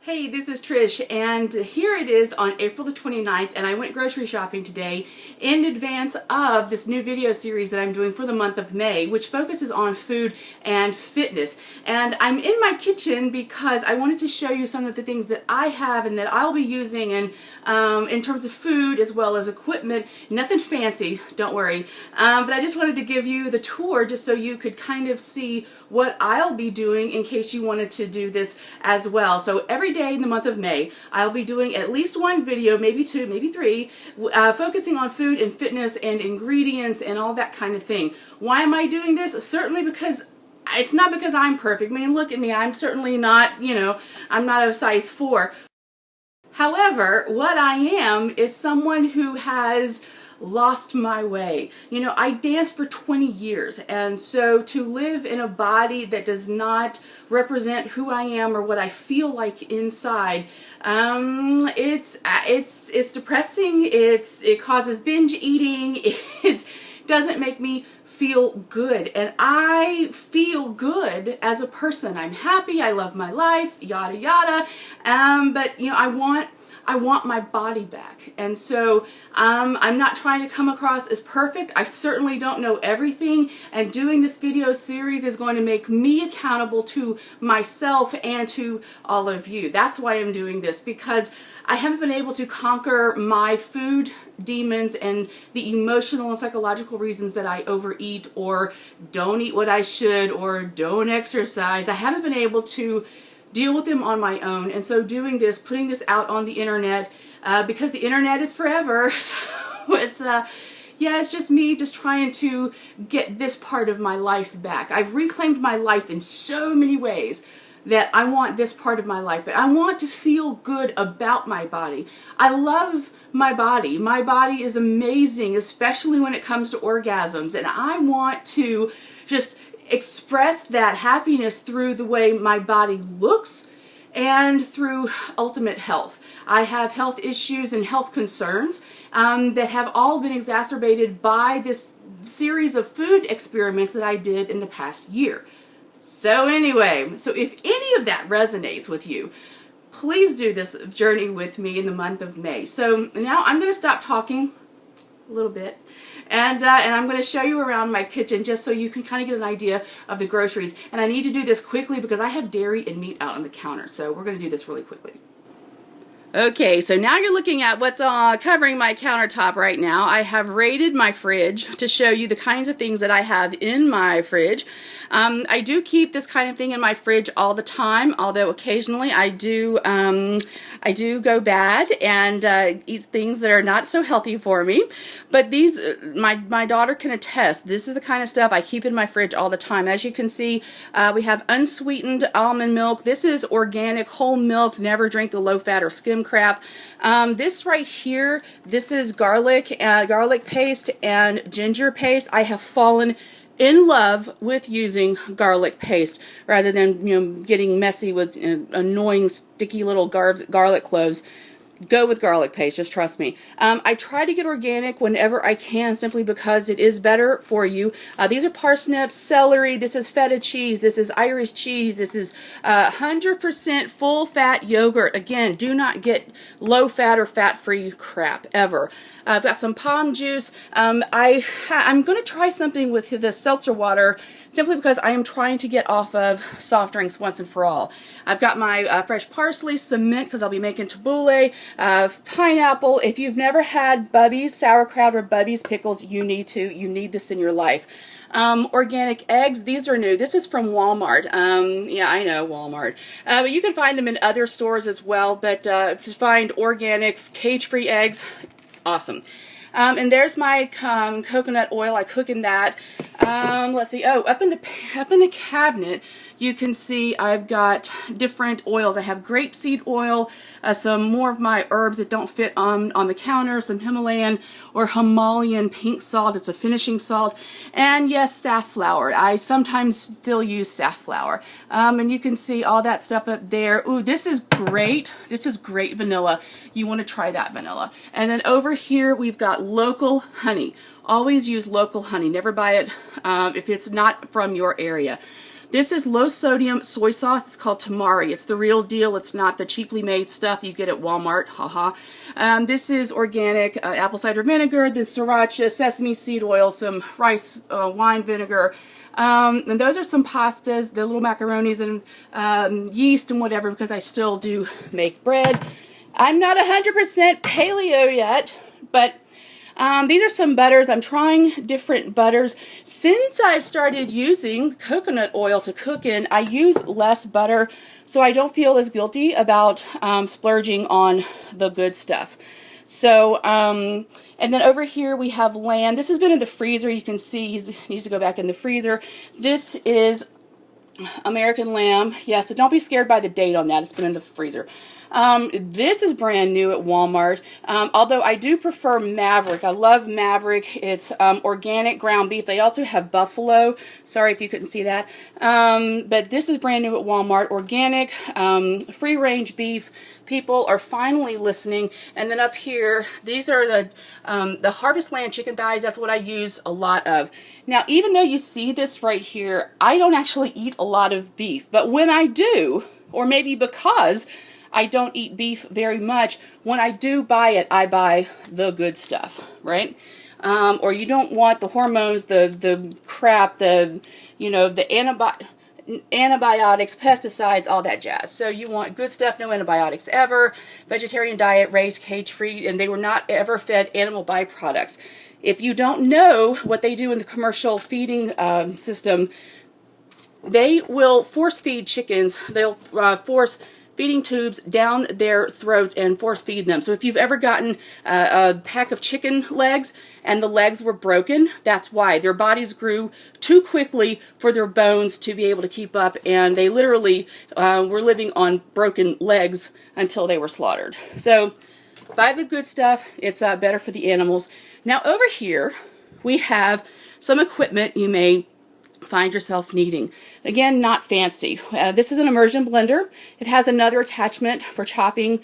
Hey, this is Trish, and here it is on April the 29th, and I went grocery shopping today in advance of this new video series that I'm doing for the month of May, which focuses on food and fitness. And I'm in my kitchen because I wanted to show you some of the things that I have and that I'll be using in terms of food as well as equipment. Nothing fancy, don't worry. But I just wanted to give you the tour just so you could kind of see what I'll be doing in case you wanted to do this as well. So every day in the month of May, I'll be doing at least one video, maybe two, maybe three, focusing on food and fitness and ingredients and all that kind of thing. Why am I doing this? Certainly because it's not because I'm perfect. I mean, look at me. I'm certainly not, I'm not a size 4. However, what I am is someone who has lost my way. I danced for 20 years, and so to live in a body that does not represent who I am or what I feel like inside, it's depressing. It causes binge eating. It doesn't make me feel good, and I feel good as a person. I'm happy, I love my life, yada yada, but I want my body back. And so I'm not trying to come across as perfect. I certainly don't know everything, and doing this video series is going to make me accountable to myself and to all of you. That's why I'm doing this, because I haven't been able to conquer my food demons and the emotional and psychological reasons that I overeat or don't eat what I should or don't exercise. I haven't been able to deal with them on my own, and so doing this, putting this out on the internet, because the internet is forever, so it's just me just trying to get this part of my life back. I've reclaimed my life in so many ways that I want this part of my life, but I want to feel good about my body. I love my body. My body is amazing, especially when it comes to orgasms, and I want to just express that happiness through the way my body looks and through ultimate health. I have health issues and health concerns that have all been exacerbated by this series of food experiments that I did in the past year. So anyway, so if any of that resonates with you, please do this journey with me in the month of May. So now I'm going to stop talking a little bit, and I'm going to show you around my kitchen just so you can kind of get an idea of the groceries. And I need to do this quickly because I have dairy and meat out on the counter, so we're going to do this really quickly. Okay, so now you're looking at what's covering my countertop right now. I have raided my fridge to show you the kinds of things that I have in my fridge. I do keep this kind of thing in my fridge all the time, although occasionally I do go bad and eat things that are not so healthy for me. But these, my daughter can attest, this is the kind of stuff I keep in my fridge all the time. As you can see, we have unsweetened almond milk. This is organic whole milk. Never drink the low-fat or skim crap. This right here, this is garlic paste and ginger paste. I have fallen in love with using garlic paste rather than getting messy with annoying sticky little garlic cloves. Go with garlic paste, just trust me. I try to get organic whenever I can, simply because it is better for you. These are parsnips, celery, this is feta cheese, this is Irish cheese, this is 100% full fat yogurt. Again, do not get low fat or fat free crap ever. I've got some palm juice. I'm going to try something with the seltzer water, simply because I am trying to get off of soft drinks once and for all. I've got my fresh parsley, some mint because I'll be making tabbouleh, pineapple. If you've never had Bubby's sauerkraut or Bubby's pickles, you need this in your life. Organic eggs, these are new. This is from Walmart. Yeah, I know, Walmart. But you can find them in other stores as well, but to find organic, cage-free eggs, awesome. And there's my coconut oil. I cook in that. Let's see. Oh, up in the cabinet, you can see I've got different oils. I have grapeseed oil, some more of my herbs that don't fit on the counter, some Himalayan or Himalayan pink salt. It's a finishing salt. And yes, safflower. I sometimes still use safflower. And you can see all that stuff up there. Ooh, this is great. This is great vanilla. You want to try that vanilla. And then over here, we've got local honey. Always use local honey. Never buy it if it's not from your area. This is low sodium soy sauce. It's called Tamari. It's the real deal. It's not the cheaply made stuff you get at Walmart. Haha. This is organic apple cider vinegar, the sriracha, sesame seed oil, some rice wine vinegar. And those are some pastas, the little macaronis and yeast and whatever, because I still do make bread. I'm not 100% paleo yet, but these are some butters. I'm trying different butters. Since I've started using coconut oil to cook in, I use less butter, so I don't feel as guilty about splurging on the good stuff. So, and then over here we have lamb. This has been in the freezer. You can see he needs to go back in the freezer. This is American lamb. Yeah, so don't be scared by the date on that. It's been in the freezer. This is brand new at Walmart, although I do prefer Maverick. I love Maverick. It's organic ground beef. They also have buffalo. Sorry if you couldn't see that. But this is brand new at Walmart. Organic, free-range beef. People are finally listening. And then up here, these are the Harvest Land chicken thighs. That's what I use a lot of. Now, even though you see this right here, I don't actually eat a lot of beef. But when I do, or maybe because I don't eat beef very much, when I do buy it, I buy the good stuff, right? Or you don't want the hormones, the crap, the antibiotics, pesticides, all that jazz. So you want good stuff, no antibiotics ever, vegetarian diet, raised cage-free, and they were not ever fed animal byproducts. If you don't know what they do in the commercial feeding system, they will force feed chickens. They'll force feeding tubes down their throats and force feed them. So if you've ever gotten a pack of chicken legs and the legs were broken, that's why. Their bodies grew too quickly for their bones to be able to keep up, and they literally were living on broken legs until they were slaughtered. So buy the good stuff. It's better for the animals. Now over here, we have some equipment you may find yourself needing. Again, not fancy. This is an immersion blender. It has another attachment for chopping.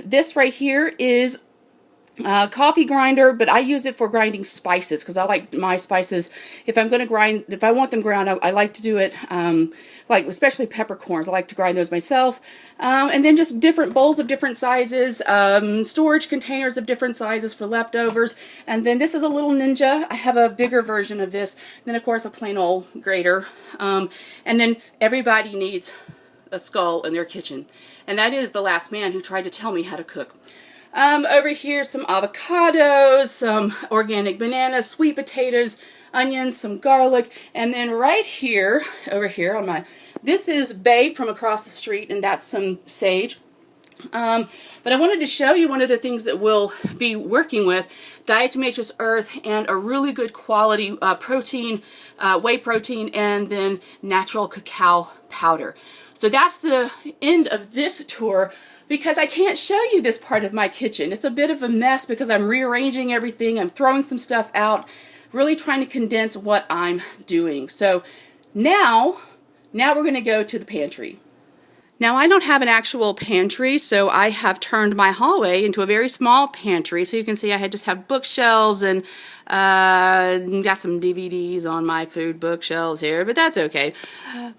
This right here is coffee grinder, but I use it for grinding spices because I like my spices. If I'm going to grind, if I want them ground, I like to do it, like especially peppercorns. I like to grind those myself. And then just different bowls of different sizes, storage containers of different sizes for leftovers. And then this is a little Ninja. I have a bigger version of this. And then of course a plain old grater. And then everybody needs a skull in their kitchen. And that is the last man who tried to tell me how to cook. Over here, some avocados, some organic bananas, sweet potatoes, onions, some garlic, and then right here, over here on this is Babe from across the street, and that's some sage. But I wanted to show you one of the things that we'll be working with, diatomaceous earth and a really good quality protein, whey protein, and then natural cacao powder. So that's the end of this tour, because I can't show you this part of my kitchen. It's a bit of a mess because I'm rearranging everything. I'm throwing some stuff out, really trying to condense what I'm doing. So now we're going to go to the pantry. Now I don't have an actual pantry, so I have turned my hallway into a very small pantry. So you can see I just have bookshelves and got some DVDs on my food bookshelves here, but that's okay.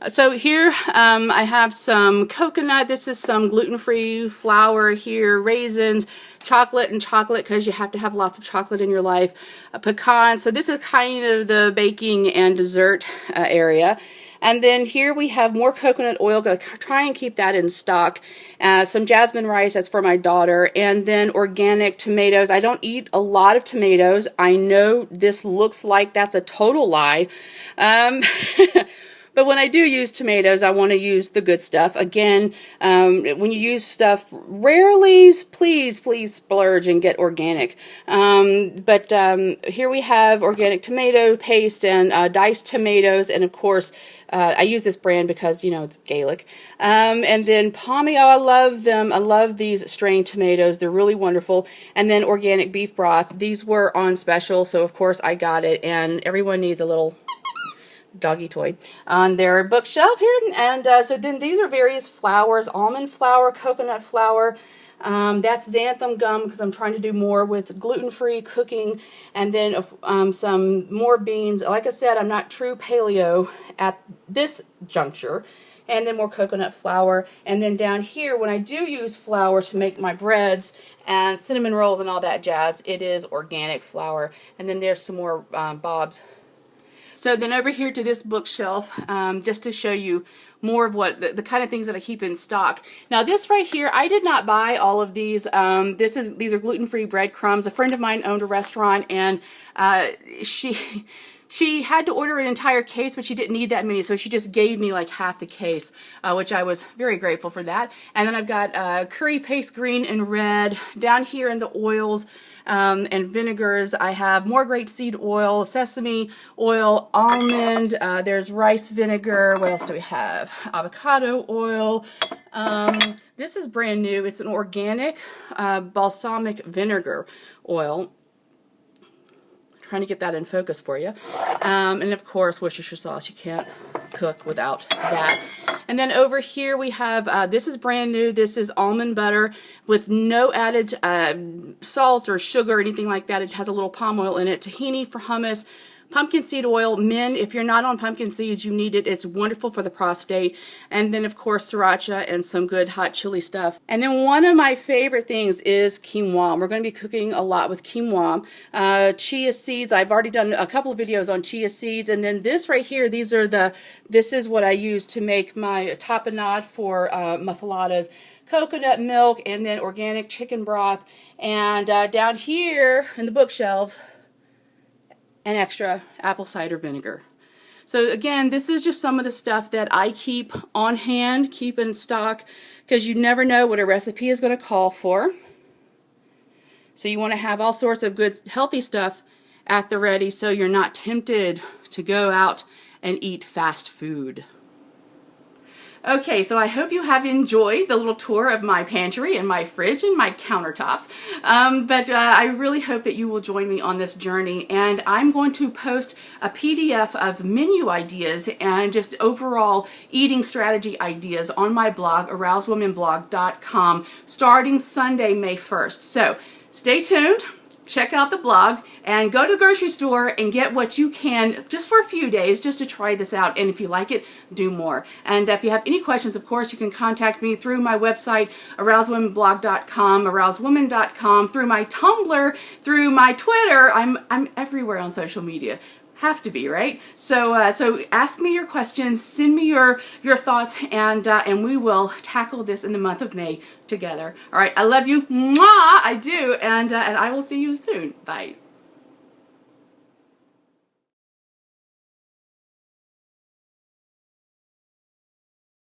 So here I have some coconut. This is some gluten-free flour here, raisins, chocolate and chocolate because you have to have lots of chocolate in your life, a pecan. So this is kind of the baking and dessert area. And then here we have more coconut oil. Gonna try and keep that in stock. Some jasmine rice, that's for my daughter. And then organic tomatoes. I don't eat a lot of tomatoes. I know this looks like that's a total lie. But when I do use tomatoes, I want to use the good stuff. Again, when you use stuff, rarely, please splurge and get organic. But here we have organic tomato paste and diced tomatoes. And of course, I use this brand because, you know, it's Gaelic. And then palmy, oh, I love them. I love these strained tomatoes. They're really wonderful. And then organic beef broth. These were on special, so of course I got it. And everyone needs a little doggy toy on their bookshelf here. And so then these are various flours: almond flour, coconut flour, That's xanthan gum because I'm trying to do more with gluten-free cooking. And then some more beans. Like I said, I'm not true paleo at this juncture. And then more coconut flour. And then down here, when I do use flour to make my breads and cinnamon rolls and all that jazz, it is organic flour. And then there's some more Bob's. So then over here to this bookshelf, just to show you more of what the kind of things that I keep in stock. Now this right here, I did not buy all of these. These are gluten-free breadcrumbs. A friend of mine owned a restaurant, and she had to order an entire case, but she didn't need that many, so she just gave me like half the case, which I was very grateful for that. And then I've got curry paste green and red. Down here in the oils and vinegars, I have more grapeseed oil, sesame oil, almond, there's rice vinegar. What else do we have? Avocado oil. This is brand new. It's an organic balsamic vinegar oil. Trying to get that in focus for you. And of course, Worcestershire sauce. You can't cook without that. And then over here we have, this is brand new. This is almond butter with no added salt or sugar or anything like that. It has a little palm oil in it. Tahini for hummus. Pumpkin seed oil. Men, if you're not on pumpkin seeds, you need it. It's wonderful for the prostate. And then, of course, sriracha and some good hot chili stuff. And then one of my favorite things is quinoa. We're going to be cooking a lot with quinoa. Chia seeds. I've already done a couple of videos on chia seeds. And then this right here, this is what I use to make my tapenade for muffaladas. Coconut milk and then organic chicken broth. And down here in the bookshelves, and extra apple cider vinegar. So again, this is just some of the stuff that I keep on hand, keep in stock, because you never know what a recipe is going to call for. So you want to have all sorts of good, healthy stuff at the ready so you're not tempted to go out and eat fast food. Okay, so I hope you have enjoyed the little tour of my pantry and my fridge and my countertops. But I really hope that you will join me on this journey. And I'm going to post a PDF of menu ideas and just overall eating strategy ideas on my blog, arousedwomanblog.com, starting Sunday, May 1st. So stay tuned. Check out the blog and go to the grocery store and get what you can just for a few days just to try this out. And if you like it, do more. And if you have any questions, of course, you can contact me through my website, arousedwomanblog.com, arousedwoman.com, through my Tumblr, through my Twitter. I'm everywhere on social media. Have to be, right? So so ask me your questions, send me your thoughts, and we will tackle this in the month of May together. All right, I love you. Mwah! I do, and I will see you soon. Bye.